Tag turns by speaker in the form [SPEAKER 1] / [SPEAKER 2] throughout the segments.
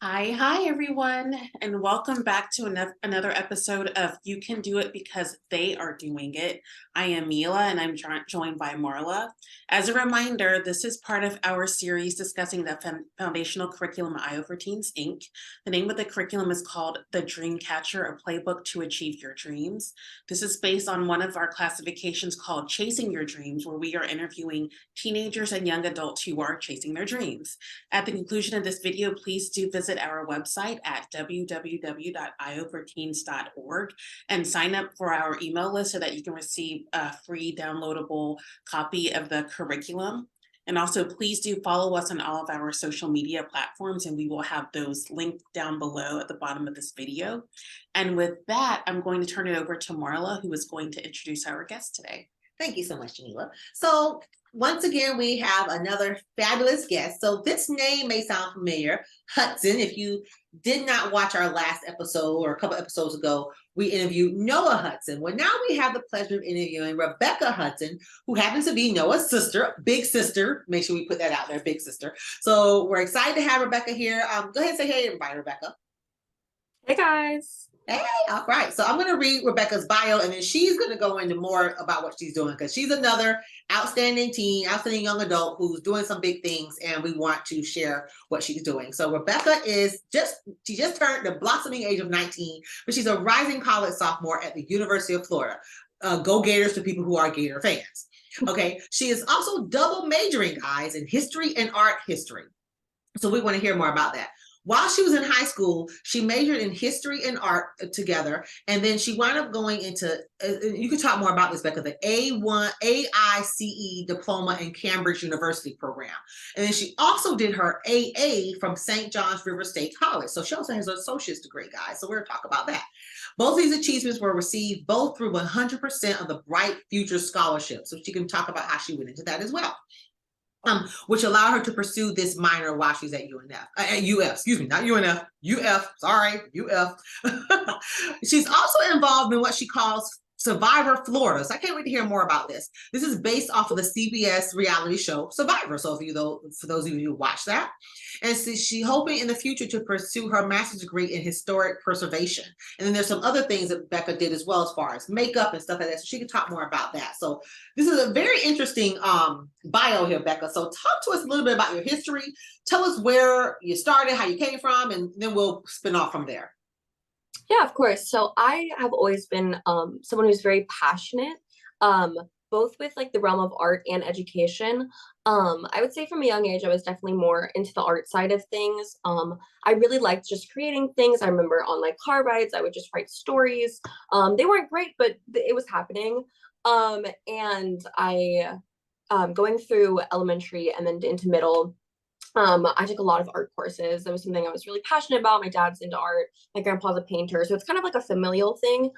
[SPEAKER 1] Hi, everyone, and welcome back to another episode of You Can Do It Because They Are Doing It. I am Mila, and I'm joined by Marla. As a reminder, this is part of our series discussing the foundational curriculum at IO for Teens, Inc. The name of the curriculum is called The Dreamcatcher, a Playbook to Achieve Your Dreams. This is based on one of our classifications called Chasing Your Dreams, where we are interviewing teenagers and young adults who are chasing their dreams. At the conclusion of this video, please do visit our website at www.ioforteens.org and sign up for our email list so that you can receive a free downloadable copy of the curriculum. And also, please do follow us on all of our social media platforms, and we will have those linked down below at the bottom of this video. And with that, I'm going to turn it over to Marla, who is going to introduce our guest today.
[SPEAKER 2] Thank you so much, Jamila. So once again, we have another fabulous guest. So this name may sound familiar, Hudson. If you did not watch our last episode or a couple episodes ago, we interviewed Noah Hudson. Well, now we have the pleasure of interviewing Rebekkah Hudson, who happens to be Noah's sister, big sister. Make sure we put that out there, big sister. So we're excited to have Rebekkah here. Go ahead and say hey, everybody, Rebekkah.
[SPEAKER 3] Hey, guys.
[SPEAKER 2] Hey, all right. So I'm going to read Rebekkah's bio, and then she's going to go into more about what she's doing, because she's another outstanding teen, outstanding young adult who's doing some big things, and we want to share what she's doing. So Rebekkah she just turned the blossoming age of 19, but she's a rising college sophomore at the University of Florida. Go Gators to people who are Gator fans. Okay. She is also double majoring, guys, in history and art history. So we want to hear more about that. While she was in high school, she majored in history and art together, and then she wound up going into, you can talk more about this, Becca, the AICE diploma in Cambridge University program. And then she also did her AA from St. John's River State College. So she also has an associate's degree, guys. So we're going to talk about that. Both these achievements were received both through 100% of the Bright Future Scholarship. So she can talk about how she went into that as well. Which allowed her to pursue this minor while she's at UF. She's also involved in what she calls Survivor Florida. So I can't wait to hear more about this. This is based off of the CBS reality show Survivor. So for those of you who watch that. And so she's hoping in the future to pursue her master's degree in historic preservation. And then there's some other things that Becca did as well, as far as makeup and stuff like that. So she can talk more about that. So this is a very interesting bio here, Becca. So talk to us a little bit about your history. Tell us where you started, how you came from, and then we'll spin off from there.
[SPEAKER 3] Yeah, of course. So I have always been someone who's very passionate, both with like the realm of art and education. I would say from a young age, I was definitely more into the art side of things. I really liked just creating things. I remember on like car rides, I would just write stories. They weren't great, but it was happening. And I, going through elementary and then into middle, I took a lot of art courses. That was something I was really passionate about. My dad's into art. My grandpa's a painter. So it's kind of like a familial thing.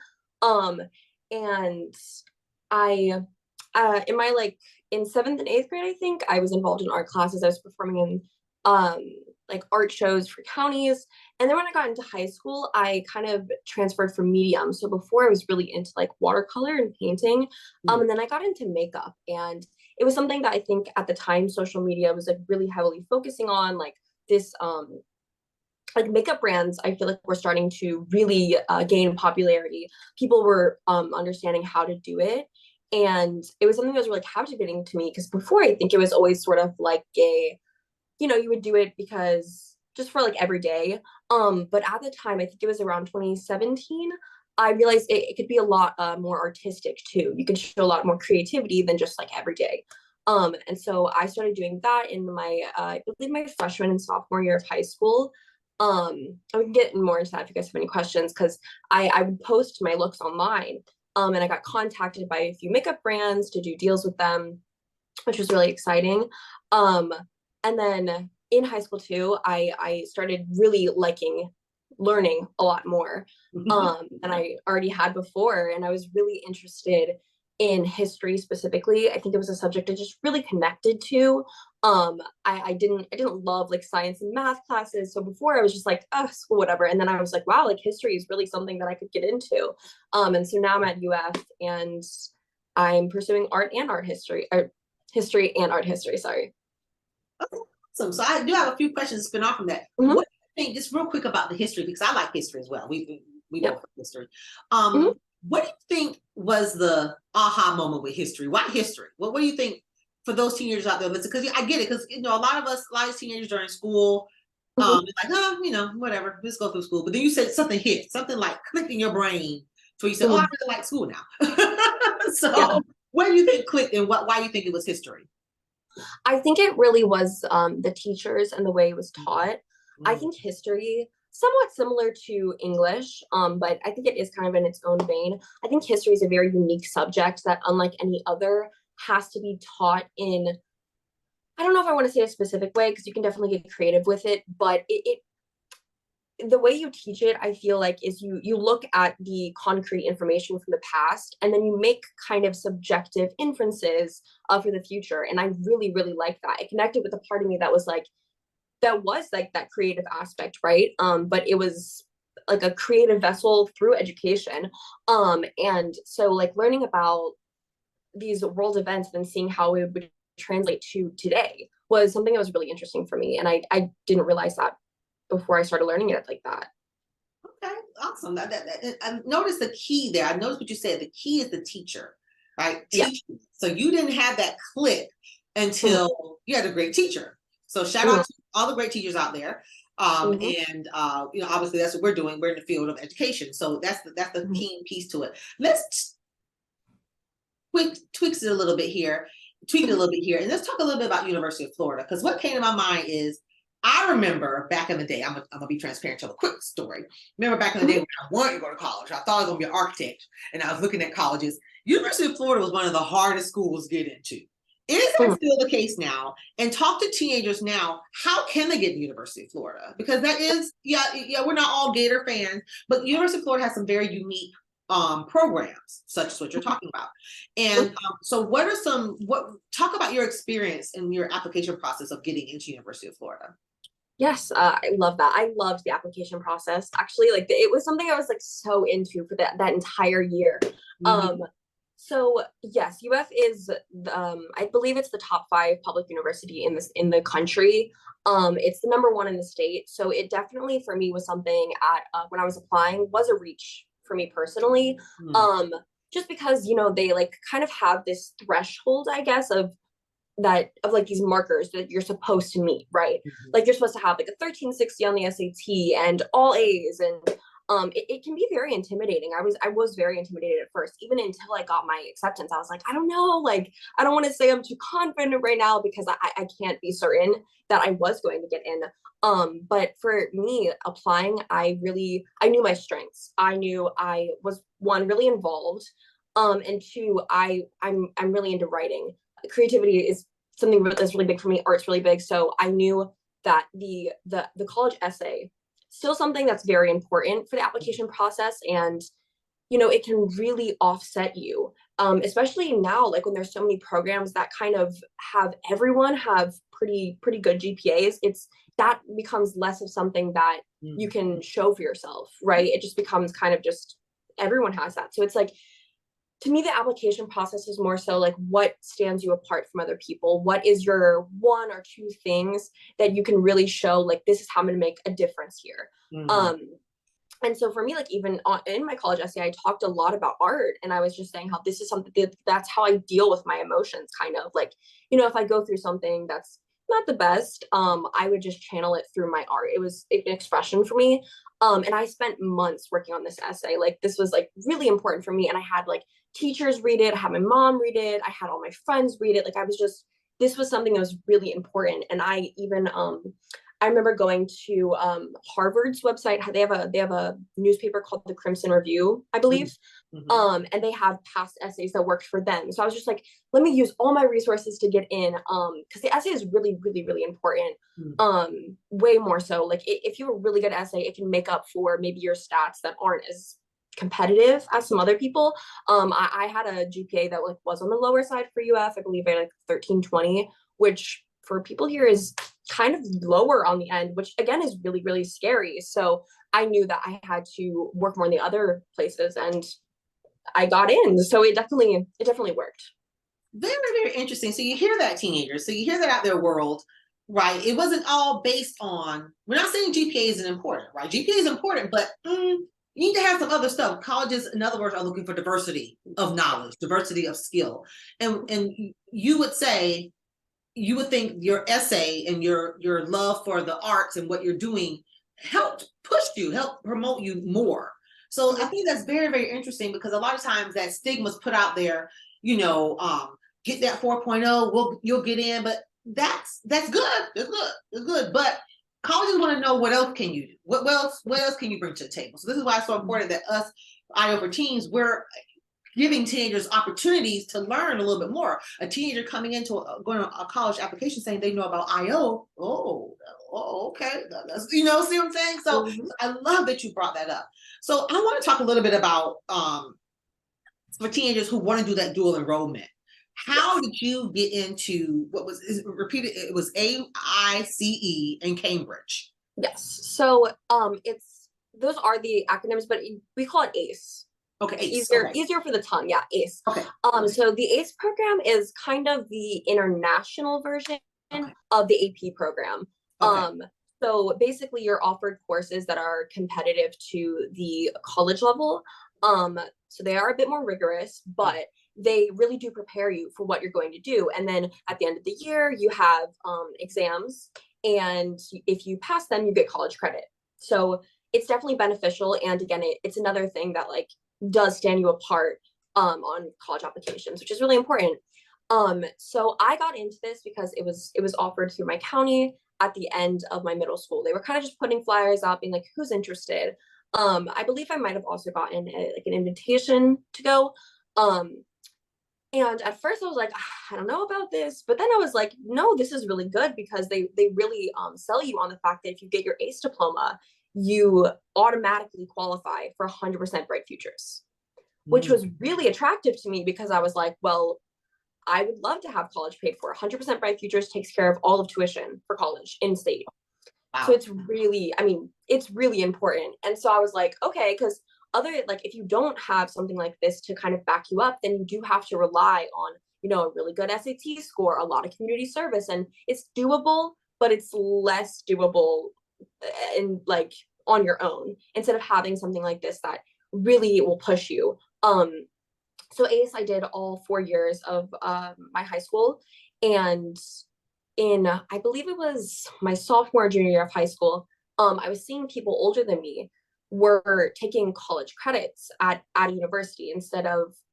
[SPEAKER 3] And I, in 7th and 8th grade, I think I was involved in art classes. I was performing in, like art shows for counties. And then when I got into high school, I kind of transferred from medium. So before I was really into like watercolor and painting. And then I got into makeup, and it was something that I think at the time social media was like really heavily focusing on, like this like makeup brands. I feel like were starting to really gain popularity. People were understanding how to do it, and it was something that was really captivating to me, because before I think it was always sort of like you would do it because just for like every day. But at the time, I think it was around 2017, I realized it could be a lot more artistic too. You can show a lot more creativity than just like every day. And so I started doing that in my, I believe my freshman and sophomore year of high school. I can get more into that if you guys have any questions, because I would post my looks online. And I got contacted by a few makeup brands to do deals with them, which was really exciting. And then in high school too, I started really liking learning a lot more than I already had before. And I was really interested in history specifically. I think it was a subject I just really connected to. I didn't love like science and math classes. So before I was just like, oh, school, whatever. And then I was like, wow, like history is really something that I could get into. And so now I'm at UF and I'm pursuing art and art history, or history and art history, sorry.
[SPEAKER 2] Okay. So I do have a few questions to spin off from that.
[SPEAKER 3] Mm-hmm.
[SPEAKER 2] What think just real quick about the history, because I like history as well. We both
[SPEAKER 3] Yep.
[SPEAKER 2] like history.
[SPEAKER 3] Mhm.
[SPEAKER 2] What do you think was the aha moment with history? Why history? What do you think for those teenagers out there? Listen, because I get it, because a lot of teenagers during school,
[SPEAKER 3] Mhm.
[SPEAKER 2] it's like, whatever, just go through school. But then you said something hit, something like clicked in your brain, so you said, "Oh, I
[SPEAKER 3] Mhm.
[SPEAKER 2] really like school now."
[SPEAKER 3] Yeah.
[SPEAKER 2] So, what do you think clicked, and why you think it was history?
[SPEAKER 3] I think it really was the teachers and the way it was taught. I
[SPEAKER 2] Mm,
[SPEAKER 3] think history, somewhat similar to English, but I think it is kind of in its own vein. I think history is a very unique subject that, unlike any other, has to be taught in, I don't know if I want to say a specific way because you can definitely get creative with it, but the way you teach it, I feel like, is you look at the concrete information from the past and then you make kind of subjective inferences for the future. And I really, really like that. It connected with a part of me that was like that creative aspect, right? But it was like a creative vessel through education. And so like learning about these world events and seeing how it would translate to today was something that was really interesting for me. And I didn't realize that before I started learning it like that.
[SPEAKER 2] okay, awesome. I noticed the key there. I noticed what you said. The key is the teacher, right?
[SPEAKER 3] Yeah.
[SPEAKER 2] Teaching. So you didn't have that click
[SPEAKER 3] Mhm.
[SPEAKER 2] until you had a great teacher. So shout out
[SPEAKER 3] Mhm.
[SPEAKER 2] to all the great teachers out there.
[SPEAKER 3] Mhm.
[SPEAKER 2] And obviously that's what we're doing. We're in the field of education. So that's the
[SPEAKER 3] Mhm.
[SPEAKER 2] keen piece to it. Let's tweaks it a little bit here, tweak it a
[SPEAKER 3] Mhm.
[SPEAKER 2] little bit here, and let's talk a little bit about University of Florida. Because what came to my mind is I remember back in the day. I'm gonna be transparent. Tell a quick story. Remember back in the day
[SPEAKER 3] Mhm.
[SPEAKER 2] when I wanted to go to college. I thought I was gonna be an architect, and I was looking at colleges. University of Florida was one of the hardest schools to get into. Is that
[SPEAKER 3] Mhm.
[SPEAKER 2] still the case now? And talk to teenagers now. How can they get to University of Florida? Because that is, yeah, we're not all Gator fans, but University of Florida has some very unique programs, such as what you're talking about. And so, what talk about your experience in your application process of getting into University of Florida?
[SPEAKER 3] Yes, I love that. I loved the application process. Actually, like it was something I was like so into for that entire year. Um,
[SPEAKER 2] Mhm.
[SPEAKER 3] so yes, UF is I believe it's the top 5 public university in the country. It's the number 1 in the state. So it definitely for me was something at when I was applying was a reach for me personally.
[SPEAKER 2] Mhm.
[SPEAKER 3] Um, just because they like kind of have this threshold, I guess, of like these markers that you're supposed to meet, right?
[SPEAKER 2] Mhm.
[SPEAKER 3] Like you're supposed to have like a 1360 on the SAT and all A's, and it can be very intimidating. I was very intimidated at first, even until I got my acceptance. I was like, I don't know, like I don't want to say I'm too confident right now because I can't be certain that I was going to get in. But for me applying, I knew my strengths. I knew I was, one, really involved, and two, I'm really into writing. Creativity is something that's really big for me. Art's really big. So I knew that the college essay, still something that's very important for the application process, and it can really offset you, especially now, like when there's so many programs that kind of have everyone have pretty good GPAs. It's that becomes less of something that you
[SPEAKER 2] Mhm.
[SPEAKER 3] can show for yourself, right? It just becomes kind of just everyone has that. So it's like, to me, the application process is more so like what stands you apart from other people. What is your one or two things that you can really show, like, this is how I'm going to make a difference here.
[SPEAKER 2] Mhm.
[SPEAKER 3] um and so for me, like even in my college essay, I talked a lot about art, and I was just saying how this is something that's how I deal with my emotions, kind of like, if I go through something that's not the best, I would just channel it through my art. It was an expression for me. And I spent months working on this essay. Like this was like really important for me, and I had like teachers read it, I had my mom read it, I had all my friends read it. Like I was just, this was something that was really important. And I remember going to Harvard's website. They have a newspaper called the Crimson Review, I
[SPEAKER 2] Mhm.
[SPEAKER 3] believe.
[SPEAKER 2] Mhm.
[SPEAKER 3] And they have past essays that worked for them. So I was just like, let me use all my resources to get in. Because the essay is really, really, really important.
[SPEAKER 2] Mhm.
[SPEAKER 3] Way more so. Like if you have a really good essay, it can make up for maybe your stats that aren't as competitive as some other people. I had a GPA that like was on the lower side for UF. I believe I had like 1320, which for people here is kind of lower on the end, which again is really, really scary. So I knew that I had to work more in the other places, and I got in. So it definitely worked.
[SPEAKER 2] Very, very interesting. So you hear that, teenagers. So you hear that out there world. right? It wasn't all based on, we're not saying GPA isn't important, right? GPA is important, but you need to have some other stuff. Colleges, in other words, are looking for diversity of knowledge, diversity of skill. And you would say, you would think your essay and your love for the arts and what you're doing helped push you, helped promote you more. So I think that's very, very interesting, because a lot of times that stigma's put out there, you know, get that 4.0, you'll get in, but that's good. That's good. That's good. But colleges want to know, what else can you do? What else can you bring to the table? So this is why it's so important that us, IO for Teens, we're giving teenagers opportunities to learn a little bit more. A teenager coming into going to a college application saying they know about IO. Okay. That's, see what I'm saying? So I love that you brought that up. So I want to talk a little bit about for teenagers who want to do that dual enrollment. How did you get into repeated? It was AICE in Cambridge.
[SPEAKER 3] Yes. So those are the acronyms, but we call it ACE.
[SPEAKER 2] Okay, ACE.
[SPEAKER 3] Easier for the tongue. Yeah, ACE.
[SPEAKER 2] Okay.
[SPEAKER 3] So the ACE program is kind of the international version of the AP program. So basically you're offered courses that are competitive to the college level. So they are a bit more rigorous, but they really do prepare you for what you're going to do. And then at the end of the year, you have exams, and if you pass them, you get college credit. So it's definitely beneficial. And again, it's another thing that like does stand you apart on college applications, which is really important. So I got into this because it was offered through my county at the end of my middle school. They were kind of just putting flyers out, being like, who's interested? I believe I might have also gotten like an invitation to go. And at first I was like, I don't know about this, but then I was like, no, this is really good, because they really sell you on the fact that if you get your ACE diploma, you automatically qualify for 100% Bright Futures, which was really attractive to me, because I was like, well, I would love to have college paid for. 100% Bright Futures takes care of all of tuition for college in state. Wow. So it's really important. And so I was like, okay, because if you don't have something like this to kind of back you up, then you do have to rely on, a really good SAT score, a lot of community service, and it's doable, but it's less doable in like on your own, instead of having something like this that really will push you. So ACE, I did all 4 years of my high school, and in, I believe it was my sophomore, junior year of high school, I was seeing people older than me were taking college credits at a university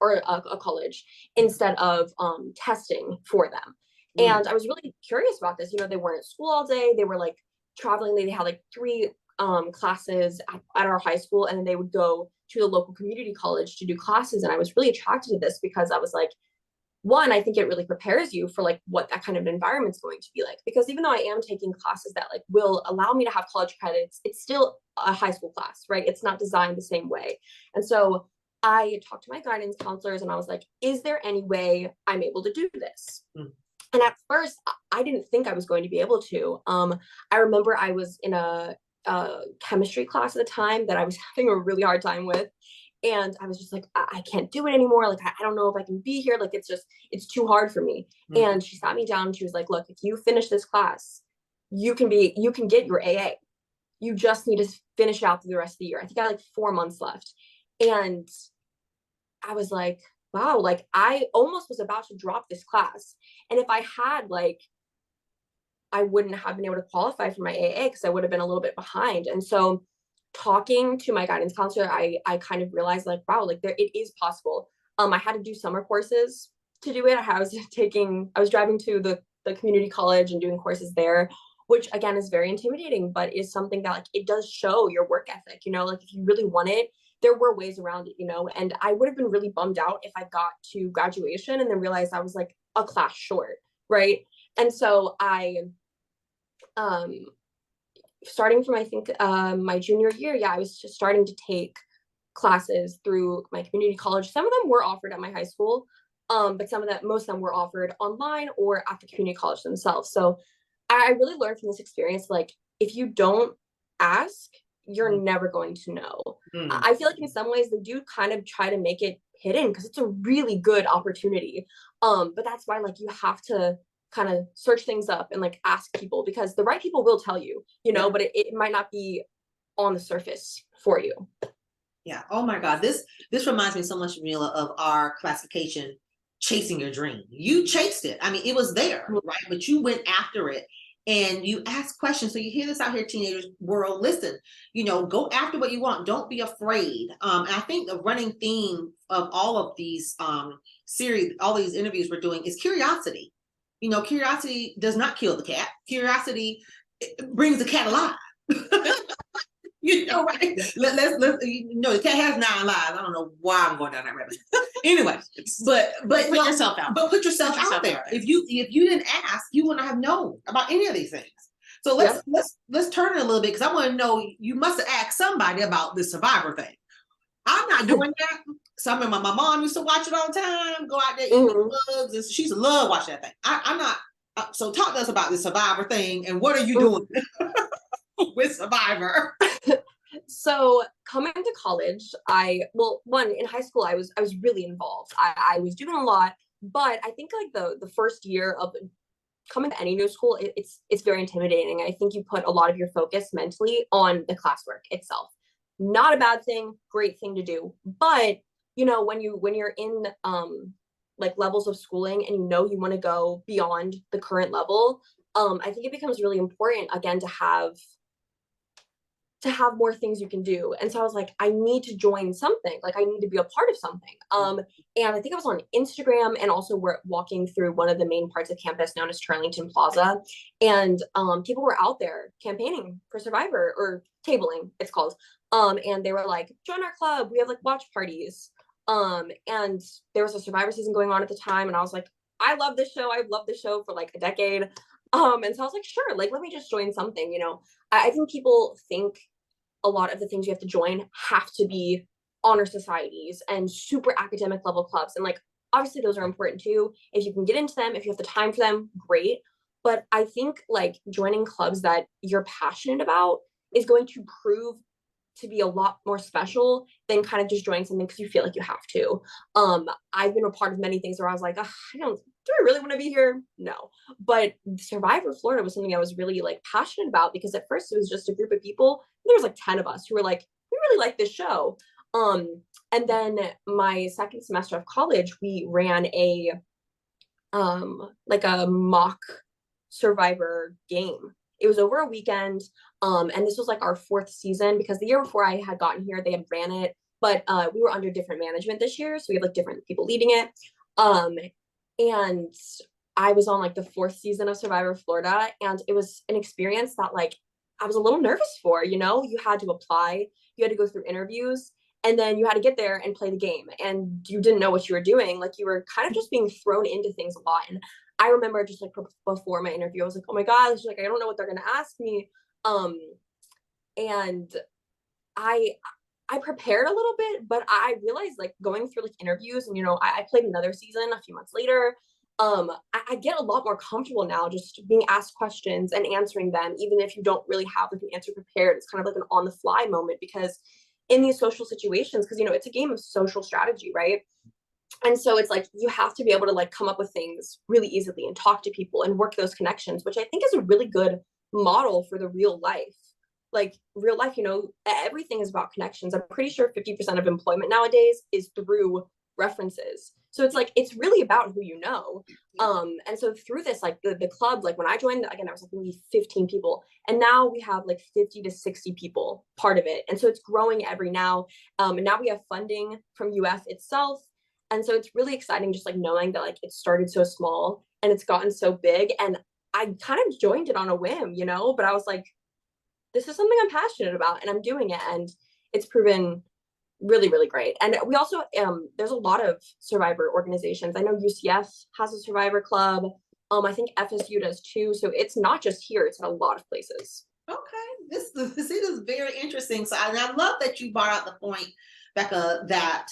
[SPEAKER 3] or a college, instead of testing for them. And I was really curious about this. They weren't at school all day. They were like traveling. They had like 3 classes at our high school, and then they would go to the local community college to do classes. And I was really attracted to this, because I was like, one, I think it really prepares you for like what that kind of environment's going to be like, because even though I am taking classes that like will allow me to have college credits, it's still a high school class, right? It's not designed the same way. And so I talked to my guidance counselors, and I was like, is there any way I'm able to do this? And at first I didn't think I was going to be able to. I remember I was in a chemistry class at the time that I was having a really hard time with. And I was just like, I can't do it anymore. Like, I don't know if I can be here. Like, it's too hard for me. And she sat me down and she was like, look, if you finish this class, you can get your AA. You just need to finish it out through the rest of the year. I think I had like 4 months left. And I was like, wow, like I almost was about to drop this class. And if I had I wouldn't have been able to qualify for my AA, because I would have been a little bit behind. And so talking to my guidance counselor, I kind of realized like, wow, like it is possible. I had to do summer courses to do it. I was driving to the community college and doing courses there, which again is very intimidating, but is something that like it does show your work ethic. Like if you really want it, there were ways around it. And I would have been really bummed out if I got to graduation and then realized I was like a class short, right? And so I starting from, I think, my junior year, I was just starting to take classes through my community college. Some of them were offered at my high school, but most of them were offered online or at the community college themselves. So I really learned from this experience, like, if you don't ask, you're never going to know. I feel like in some ways they do kind of try to make it hidden, because it's a really good opportunity. But that's why, like, you have to kind of search things up and like ask people, because the right people will tell you, but it might not be on the surface for you.
[SPEAKER 2] Yeah. Oh my God. This reminds me so much, Mila, of our classification, chasing your dream. You chased it. I mean, it was there, right? But you went after it and you asked questions. So you hear this out here, teenagers world, listen, go after what you want. Don't be afraid. And I think the running theme of all of these series, all these interviews we're doing is curiosity. Curiosity does not kill the cat. Curiosity brings the cat alive. Right? Let's the cat has 9 lives. I don't know why I'm going down that rabbit. Anyway, but
[SPEAKER 1] put yourself out.
[SPEAKER 2] But put yourself out there. If you didn't ask, you wouldn't have known about any of these things. So let's turn it a little bit, because I want to know, you must have asked somebody about the Survivor thing. I'm not doing that. So I remember my mom used to watch it all the time, go out there, eat bugs, and she used to love watching that thing. I'm not. So talk to us about the Survivor thing, and what are you doing with Survivor?
[SPEAKER 3] So coming to college, in high school, I was really involved. I was doing a lot, but I think like the first year of coming to any new school, it's very intimidating. I think you put a lot of your focus mentally on the classwork itself. Not a bad thing, great thing to do. But when you're in like levels of schooling, and you want to go beyond the current level, I think it becomes really important again to have more things you can do. And so I was like, I need to join something. Like, I need to be a part of something. And I think I was on Instagram, and also we're walking through one of the main parts of campus known as Turlington Plaza. And people were out there campaigning for Survivor, or tabling, it's called. And they were like, join our club. We have like watch parties. And there was a Survivor season going on at the time. And I was like, I love this show. I've loved this show for like a decade. And so I was like, sure, like, let me just join something. I think people think a lot of the things you have to join have to be honor societies and super academic level clubs. And like, obviously those are important too. If you can get into them, if you have the time for them, great. But I think like joining clubs that you're passionate about is going to prove to be a lot more special than kind of just joining something because you feel like you have to. I've been a part of many things where I was like, do I really want to be here? No. But Survivor Florida was something I was really like passionate about, because at first it was just a group of people. There was like 10 of us who were like, we really like this show. And then my second semester of college, we ran a like a mock Survivor game. It was over a weekend. And this was like our 4th season, because the year before I had gotten here, they had ran it, but we were under different management this year. So we had like different people leading it. And I was on like the 4th season of Survivor Florida, and it was an experience that like I was a little nervous for. You had to apply, you had to go through interviews, and then you had to get there and play the game, and you didn't know what you were doing. Like, you were kind of just being thrown into things a lot. And I remember just like before my interview, I was like, oh my God, like, I don't know what they're going to ask me. And I prepared a little bit, but I realized like going through like interviews, and I played another season a few months later. I get a lot more comfortable now just being asked questions and answering them, even if you don't really have like an answer prepared. It's kind of like an on the fly moment, because in these social situations, because it's a game of social strategy, right? And so it's like you have to be able to like come up with things really easily and talk to people and work those connections, which I think is a really good model for the real life. Like real life, everything is about connections. I'm pretty sure 50% of employment nowadays is through references. So it's like, it's really about who you know. And so through this, like the club, like when I joined, again, I was like maybe 15 people, and now we have like 50 to 60 people part of it. And so it's growing every now. And now we have funding from UF itself. And so it's really exciting just like knowing that like it started so small and it's gotten so big. And I kind of joined it on a whim, but I was like, this is something I'm passionate about, and I'm doing it. And it's proven really, really great. And we also, there's a lot of Survivor organizations. I know UCF has a Survivor club. I think FSU does too. So it's not just here, it's in a lot of places.
[SPEAKER 2] Okay. This is very interesting. So I love that you brought out the point, Becca, that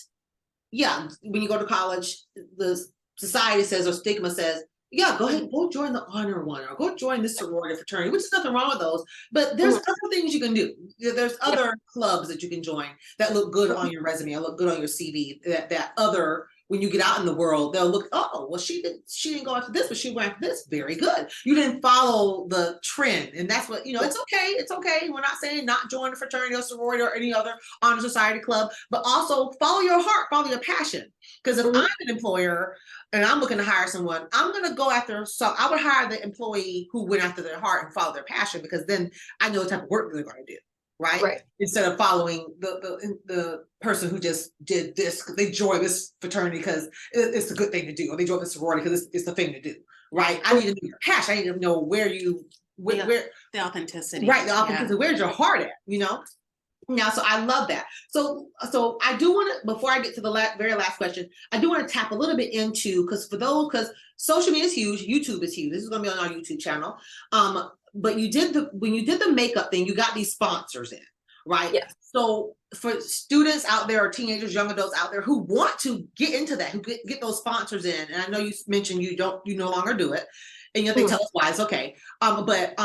[SPEAKER 2] when you go to college, the society says, or stigma says, go ahead, go join the honor one, or go join this sorority fraternity, which is nothing wrong with those. But there's other things you can do. There's other clubs that you can join that look good on your resume, or look good on your CV, that other when you get out in the world, they'll look, oh, well, she didn't go after this, but she went after this. Very good. You didn't follow the trend. And that's what, it's okay. It's okay. We're not saying not join a fraternity or sorority or any other honor society club, but also follow your heart, follow your passion. Because if I'm an employer and I'm looking to hire someone, I'm going to go after, so I would hire the employee who went after their heart and follow their passion, because then I know the type of work they're going to do. Right. Instead of following the person who just did this because they joined this fraternity because it's a good thing to do, or they joined the sorority because it's the thing to do. Right. I need to know your passion. I need to know where
[SPEAKER 1] the authenticity.
[SPEAKER 2] Right. The authenticity. Where's your heart at? Now, so I love that. So I do want to, before I get to the very last question, I do want to tap a little bit into, because social media is huge, YouTube is huge. This is going to be on our YouTube channel. But when you did the makeup thing, you got these sponsors in, right?
[SPEAKER 3] Yes.
[SPEAKER 2] So for students out there, or teenagers, young adults out there who want to get into that, who get those sponsors in, and I know you mentioned you no longer do it, and you have to tell us why. It's okay. But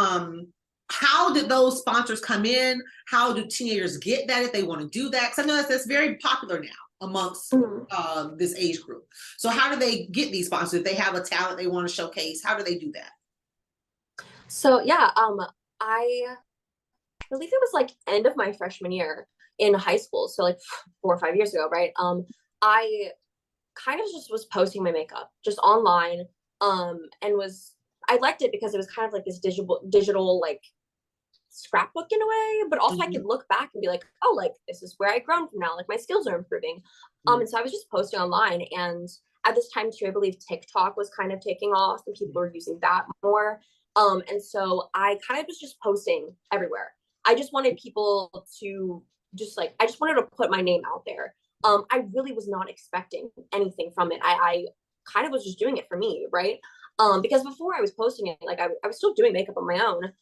[SPEAKER 2] how did those sponsors come in? How do teenagers get that if they want to do that? Because I know that's very popular now amongst this age group. So how do they get these sponsors? If they have a talent they want to showcase, how do they do that?
[SPEAKER 3] So yeah, I believe it was like end of my freshman year in high school. So like 4 or 5 years ago, right? I kind of just was posting my makeup just online. And I liked it because it was kind of like this digital like scrapbook in a way, but also I could look back and be like, oh, like this is where I've grown from now. Like my skills are improving. And so I was just posting online, and at this time too, I believe TikTok was kind of taking off and people were using that more. And so I kind of was just posting everywhere. I just wanted people to I just wanted to put my name out there. I really was not expecting anything from it. I kind of was just doing it for me, right? Because before I was posting it, like I was still doing makeup on my own.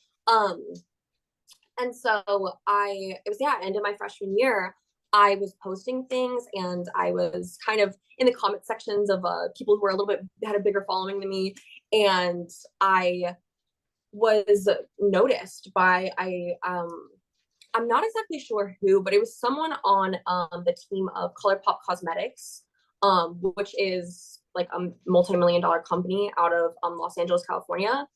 [SPEAKER 3] And so it was end of my freshman year, I was posting things, and I was kind of in the comment sections of people who were had a bigger following than me. And I was noticed by, I'm not exactly sure who, but it was someone on the team of ColourPop Cosmetics, which is like a multi-million-dollar company out of Los Angeles, California.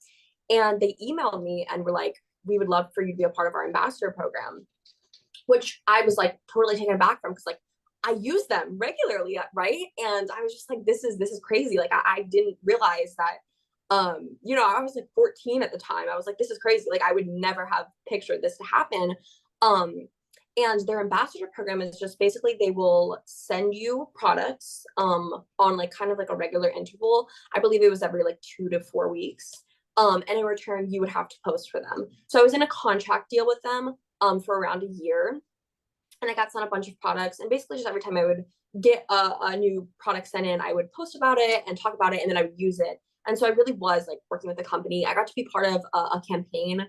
[SPEAKER 3] And they emailed me and were like, we would love for you to be a part of our ambassador program, which I was like totally taken aback from, because like I use them regularly, right? And I was just like, this is crazy. Like I didn't realize that, I was like 14 at the time. I was like, this is crazy. Like I would never have pictured this to happen. And their ambassador program is just basically they will send you products on like kind of like a regular interval. I believe it was every like 2 to 4 weeks. And in return, you would have to post for them. So I was in a contract deal with them for around a year. And I got sent a bunch of products. And basically just every time I would get a new product sent in, I would post about it and talk about it, and then I would use it. And so I really was like working with the company. I got to be part of a campaign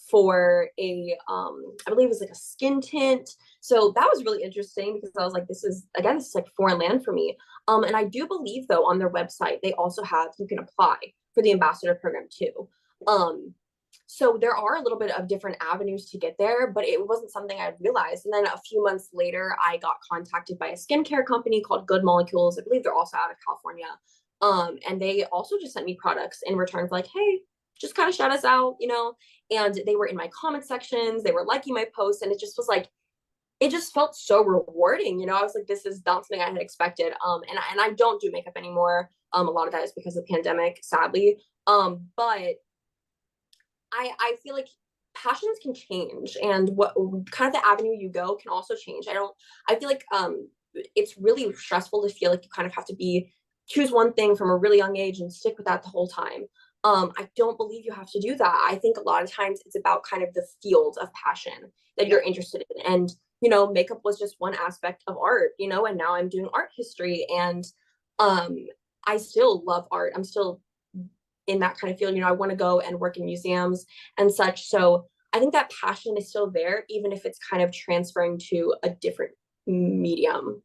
[SPEAKER 3] for I believe it was like a skin tint. So that was really interesting, because I was like, this is like foreign land for me. And I do believe though on their website, they also you can apply for the ambassador program too. So there are a little bit of different avenues to get there, but it wasn't something I realized. And then a few months later, I got contacted by a skincare company called Good Molecules. I believe they're also out of California. And they also just sent me products in return for like, hey, just kind of shout us out, and they were in my comment sections, they were liking my posts, and it just was like, it just felt so rewarding. I was like, this is not something I had expected. And I don't do makeup anymore. A lot of that is because of the pandemic, sadly. But I feel like passions can change, and what kind of the avenue you go can also change. I feel like it's really stressful to feel like you kind of have to choose one thing from a really young age and stick with that the whole time. I don't believe you have to do that. I think a lot of times it's about kind of the field of passion that you're interested in. And, makeup was just one aspect of art, and now I'm doing art history, and I still love art. I'm still in that kind of field. I want to go and work in museums and such. So I think that passion is still there, even if it's kind of transferring to a different medium.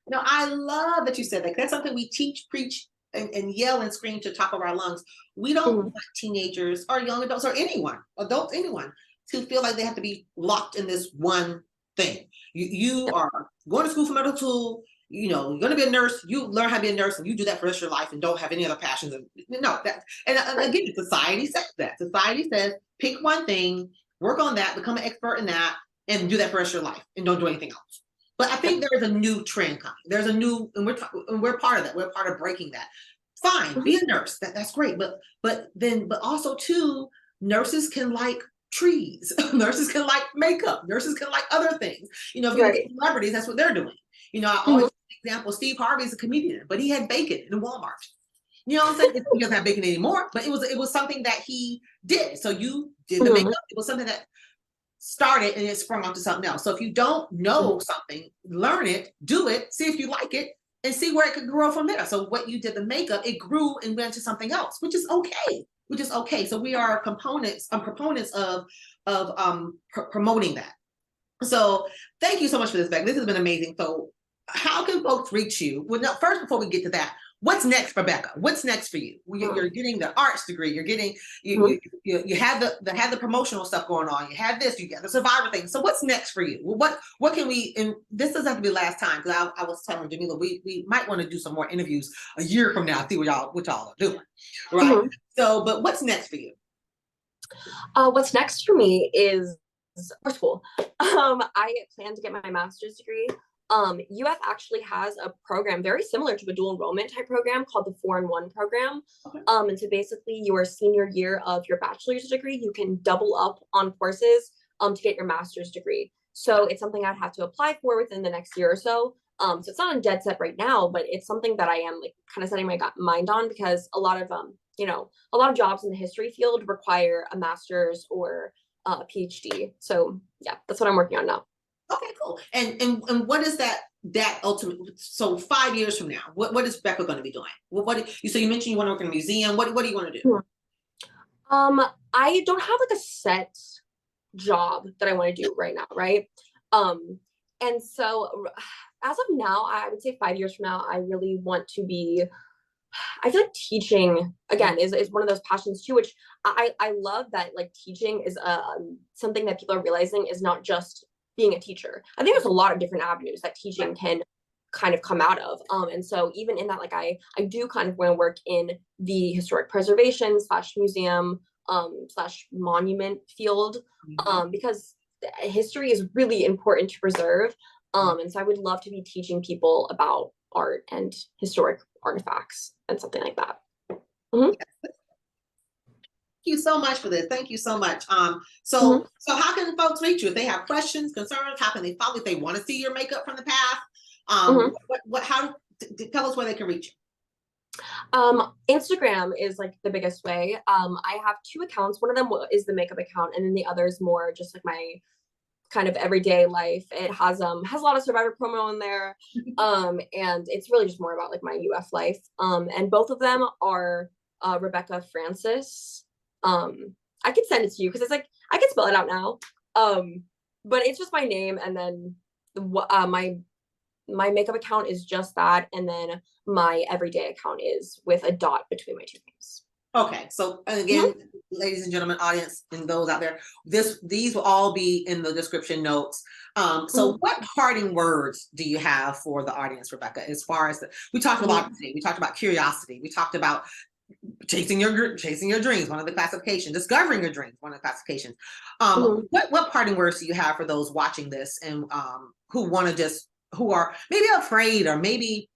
[SPEAKER 2] No, I love that you said that. That's something we teach, preach, and yell and scream to the top of our lungs. We don't want teenagers or young adults or anyone to feel like they have to be locked in this one thing. You are going to school for medical school, you're going to be a nurse, you learn how to be a nurse and you do that for the rest of your life and don't have any other passions. No, and again, society says that. Society says pick one thing, work on that, become an expert in that, and do that for the rest of your life and don't do anything else. But I think there's a new trend coming. There's a new, and we're part of that. We're part of breaking that. Fine, be a nurse. That's great. But also too, nurses can like trees. Nurses can like makeup. Nurses can like other things. If you look at celebrities, that's what they're doing. I always example, Steve Harvey's a comedian, but he had bacon in Walmart. You know what I'm saying? He doesn't have bacon anymore, but it was something that he did. So you did the makeup. It was something that started and it sprung onto something else. So if you don't know something, learn it, do it, see if you like it, and see where it could grow from there. So what you did the makeup, it grew and went to something else, which is okay. So we are proponents of promoting that. So thank you so much for this, Beck. This has been amazing. So how can folks reach you? Well, no, first, before we get to that, what's next for Rebekkah? What's next for you? You're getting the arts degree. You're getting you have the promotional stuff going on. You have this. You get the survivor thing. So what's next for you? What can we? And this doesn't have to be last time, because I was telling Jamila we might want to do some more interviews a year from now. See what y'all are doing, right? So, but what's next for you?
[SPEAKER 3] What's next for me is school. I plan to get my master's degree. UF actually has a program very similar to a dual enrollment type program called the 4-in-1 program. And so basically your senior year of your bachelor's degree, you can double up on courses to get your master's degree. So it's something I'd have to apply for within the next year or so. So it's not a dead set right now, but it's something that I am like kind of setting my mind on, because a lot of jobs in the history field require a master's or a PhD. So yeah, that's what I'm working on now.
[SPEAKER 2] Okay, cool. And what is that ultimate? So 5 years from now, what is Rebekkah going to be doing? So you mentioned you want to work in a museum. What do you want to do?
[SPEAKER 3] I don't have like a set job that I want to do right now, right? And so as of now, I would say 5 years from now, I really want to be. I feel like teaching again is one of those passions too, which I love that like teaching is something that people are realizing is not just being a teacher. I think there's a lot of different avenues that teaching can kind of come out of. And so even in that, like I do kind of want to work in the historic preservation / museum / monument field, because history is really important to preserve. And so I would love to be teaching people about art and historic artifacts and something like that.
[SPEAKER 2] Thank you so much for this. Thank you so much. So how can folks reach you if they have questions, concerns? How can they follow if they want to see your makeup from the past? How tell us where they can reach you?
[SPEAKER 3] Instagram is like the biggest way. I have 2 accounts. One of them is the makeup account, and then the other is more just like my kind of everyday life. It has a lot of Survivor promo in there, and it's really just more about like my UF life. And both of them are Rebekkah Francis. I can send it to you because it's like I can spell it out now. But it's just my name, and then my makeup account is just that, and then my everyday account is with a dot between my 2 names.
[SPEAKER 2] Okay, so again, ladies and gentlemen, audience, and those out there, these will all be in the description notes. So what parting words do you have for the audience, Rebekkah? As far as we talked about today, we talked about curiosity, we talked about chasing your dreams, one of the classifications, discovering your dreams, one of the classifications. What parting words do you have for those watching this and who are maybe afraid, or maybe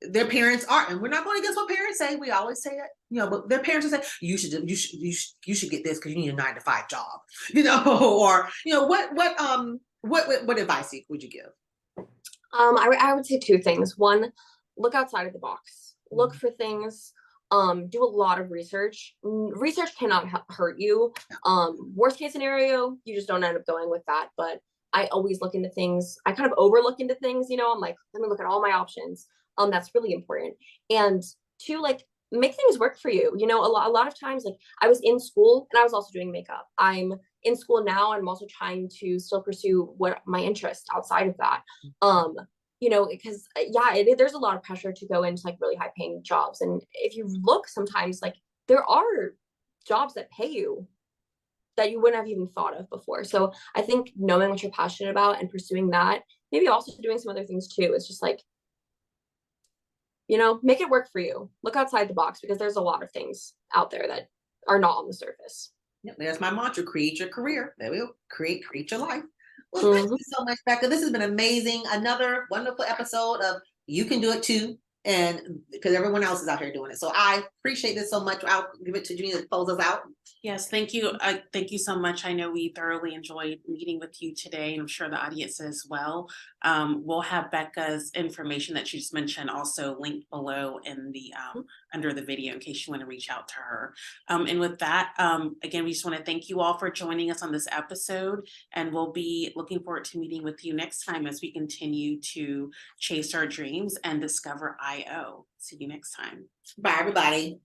[SPEAKER 2] their parents aren't, and we're not going against what parents say. We always say it, but their parents will say you should get this because you need a 9-to-5 job, or what advice would you give?
[SPEAKER 3] I would say 2 things. One, look outside of the box. Look for things. Do a lot of research. Research cannot hurt you. Worst case scenario, you just don't end up going with that. But I always look into things. I kind of overlook into things, I'm like, let me look at all my options. That's really important. And 2, like, make things work for you. A lot of times, like, I was in school and I was also doing makeup. I'm in school now, and I'm also trying to still pursue what my interest outside of that. Because there's a lot of pressure to go into like really high paying jobs. And if you look sometimes, like, there are jobs that pay you that you wouldn't have even thought of before. So I think knowing what you're passionate about and pursuing that, maybe also doing some other things too, is just like make it work for you. Look outside the box because there's a lot of things out there that are not on the surface.
[SPEAKER 2] Yep, there's my mantra: create your career. There we go. Create your life. Well, thank you so much, Becca. This has been amazing. Another wonderful episode of You Can Do It Too. And because everyone else is out here doing it. So I appreciate this so much. I'll give it to Janina to close us out.
[SPEAKER 1] Yes, thank you. Thank you so much. I know we thoroughly enjoyed meeting with you today, and I'm sure the audience as well. We'll have Becca's information that she just mentioned also linked below in the under the video in case you want to reach out to her. And with that, again, we just want to thank you all for joining us on this episode, and we'll be looking forward to meeting with you next time as we continue to chase our dreams and discover IO. See you next time.
[SPEAKER 2] Bye, everybody.